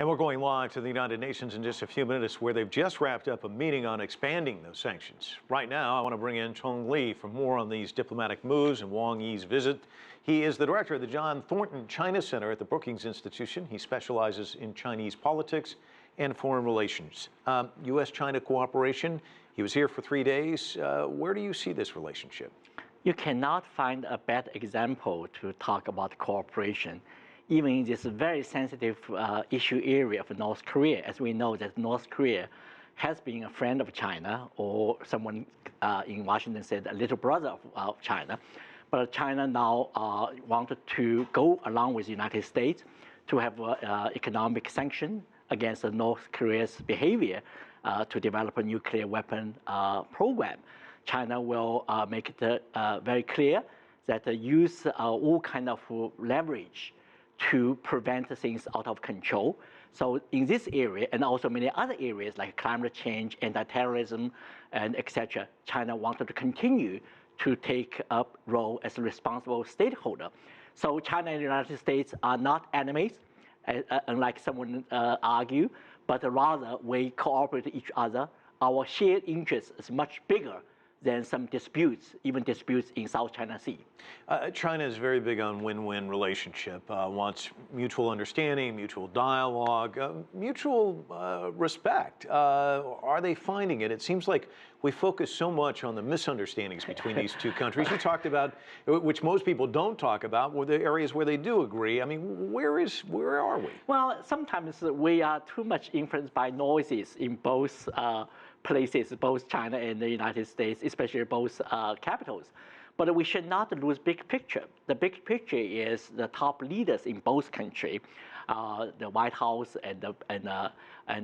And we're going live to the United Nations in just a few minutes, where they've just wrapped up a meeting on expanding those sanctions. Right now, I want to bring in Cheng Li for more on these diplomatic moves and Wang Yi's visit. He is the director of the John Thornton China Center at the Brookings Institution. He specializes in Chinese politics and foreign relations. U.S.-China cooperation. He was here for 3 days. Where do you see this relationship? You cannot find a better example to talk about cooperation, even in this very sensitive issue area of North Korea. As we know that North Korea has been a friend of China, or someone in Washington said a little brother of China. But China now wanted to go along with the United States to have economic sanction against North Korea's behavior to develop a nuclear weapon program. China will make it very clear that use all kind of leverage to prevent things out of control. So in this area, and also many other areas like climate change, anti-terrorism, and etc., China wanted to continue to take a role as a responsible stakeholder. So China and the United States are not enemies, unlike someone argue, but rather we cooperate with each other. Our shared interest is much bigger than some disputes, even disputes in South China Sea. China is very big on win-win relationship, wants mutual understanding, mutual dialogue, mutual respect. Are they finding it? It seems like we focus so much on the misunderstandings between these two countries. You talked about, which most people don't talk about, were the areas where they do agree. I mean, where are we? Well, sometimes we are too much influenced by noises in both places, both China and the United States, especially both capitals. But we should not lose big picture. The big picture is the top leaders in both countries, the White House and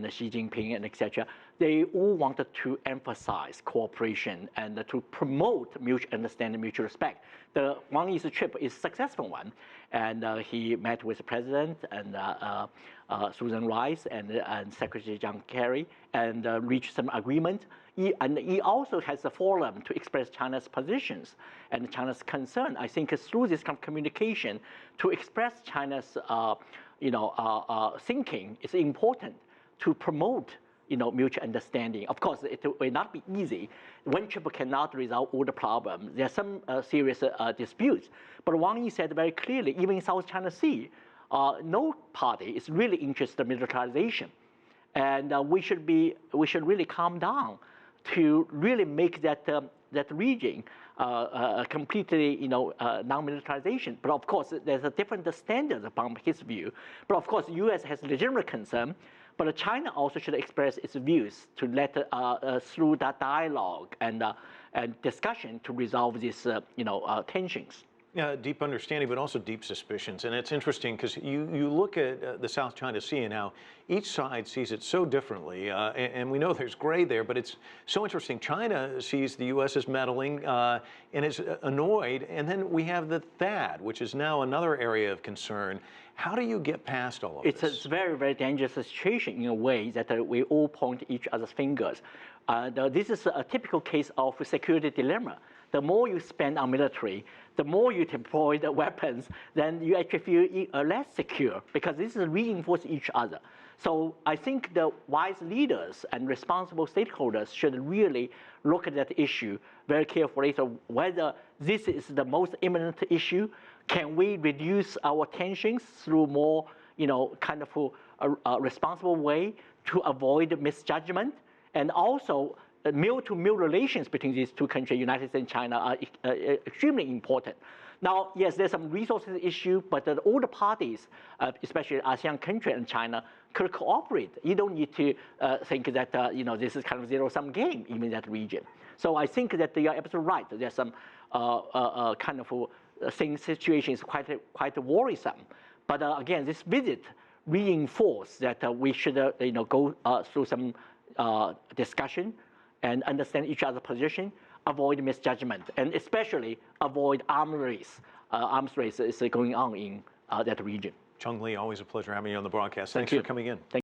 Xi Jinping and etc. They all wanted to emphasize cooperation and to promote mutual understanding, mutual respect. The Wang Yi's trip is a successful one, and he met with the president and Susan Rice and Secretary John Kerry and reached some agreement. He also has a forum to express China's positions and China's concern. I think through this kind of communication to express China's thinking is important to promote mutual understanding. Of course, it will not be easy. One trip cannot resolve all the problems. There are some serious disputes. But Wang Yi said very clearly, even in South China Sea, no party is really interested in militarization. And we should really calm down to really make that region completely non-militarization. But of course, there's a different standard from his view. But of course, the U.S. has legitimate concern. But China also should express its views to let through that dialogue and discussion to resolve these tensions. Yeah, deep understanding, but also deep suspicions. And it's interesting because you look at the South China Sea and how each side sees it so differently. And we know there's gray there, but it's so interesting. China sees the U.S. as meddling and is annoyed. And then we have the THAAD, which is now another area of concern. How do you get past all of this? It's a very, very dangerous situation in a way that we all point each other's fingers. This is a typical case of a security dilemma. The more you spend on military, the more you deploy the weapons, then you actually feel less secure, because this is reinforce each other. So I think the wise leaders and responsible stakeholders should really look at that issue very carefully. So whether this is the most imminent issue, can we reduce our tensions through more, kind of a responsible way to avoid misjudgment, and also mil-to-mil relations between these two countries, United States and China, are extremely important. Now, yes, there's some resources issue, but all the parties, especially ASEAN country and China, could cooperate. You don't need to think that this is kind of zero-sum game even in that region. So I think that you are absolutely right. There's some kind of situation is quite worrisome. But again, this visit reinforced that we should go through some discussion and understand each other's position, avoid misjudgment, and especially avoid arms race. Arms race is going on in that region. Cheng Li, always a pleasure having you on the broadcast. Thanks for coming in.